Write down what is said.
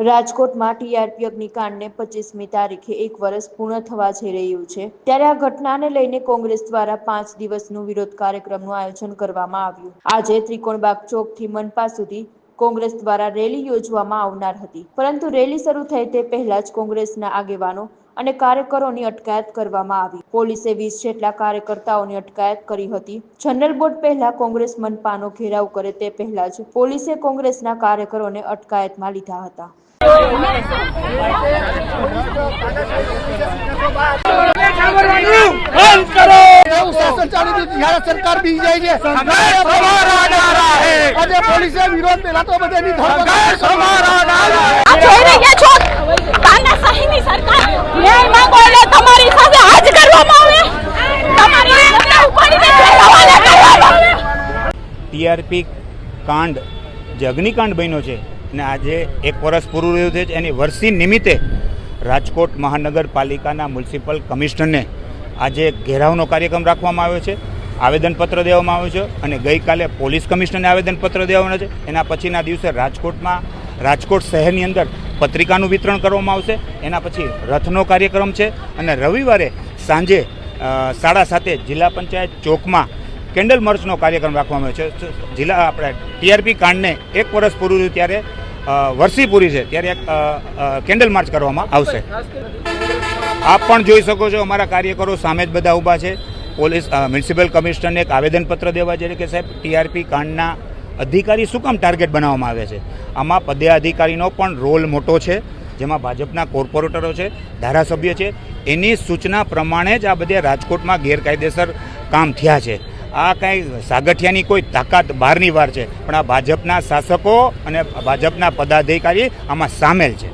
રાજકોટમાં ટીઆરપી અગ્નિકાંડને 25મી તારીખે 1 વર્ષ પૂર્ણ થવા જઈ રહ્યું છે ત્યારે આ ઘટનાને લઈને કોંગ્રેસ દ્વારા 5 દિવસનું વિરોધ કાર્યક્રમનું આયોજન કરવામાં આવ્યું। આજે ત્રિકોણબાગ ચોકથી મનપા સુધી કોંગ્રેસ દ્વારા રેલી યોજવામાં આવનાર હતી, પરંતુ રેલી શરૂ થઈ તે પહેલા જ કોંગ્રેસના આગેવાનો અને કાર્યકરોની અટકાયત કરવામાં આવી। પોલીસે 20 જેટલા કાર્યકર્તાઓની અટકાયત કરી હતી। જનરલ બોર્ડ પહેલા કોંગ્રેસ મનપાનો ઘેરાવ કરે તે પહેલા જ પોલીસે કોંગ્રેસના કાર્યકરોને અટકાયતમાં લીધા હતા। सरकार बी जाए पुलिस विरोध पेला तो बधे टीआरपी कांड जे अग्निकांड बन्यो छे ने आजे 1 वर्ष पूरुं रह्युं छे एनी वर्षी निमित्ते राजकोट महानगरपालिकाना म्युनिसिपल कमिशनरने आज घेरावनो कार्यक्रम राखवामां आव्यो छे। आवेदनपत्र देवामां आव्युं छे अने गई काले पोलीस कमिशनरने आवेदनपत्र देवाना छे। एना पछीना दिवसे राजकोट शहेरनी अंदर पत्रिकानुं वितरण करवामां आवशे। एना पछी रथनो कार्यक्रम छे अने रविवारे सांजे 7:30 जिला पंचायत चौकमां केन्डल मार्चनो कार्यक्रम राखवामां आव्यो छे। जिला आपणे टीआरपी कांडने 1 वर्ष पूरुं थयुं त्यारे वर्षी पूरी है त्यारे केन्डल मार्च करवामां आवशे। आप पण जोई शको छो अमारा कार्यकरो सामे ज बधा ऊभा छे। पोलीस म्युनिसिपल कमिशनरने एक आवेदनपत्र देवा जोईए के साहेब टीआरपी कांडना अधिकारी शुं काम टार्गेट बनाववामां आवे छे। आमां पदाधिकारीनो पण रोल मोटो छे, जेमां भाजपना कोर्पोरेटरो छे, धारासभ्य छे, एनी सूचना प्रमाणे ज आ बधे राजकोटमां गैरकायदेसर काम थया छे। आ कई सागठियानी कोई ताकत बहारनी वार छे, पण आ भाजपना शासको अने भाजपना पदाधिकारी आमां सामेल छे।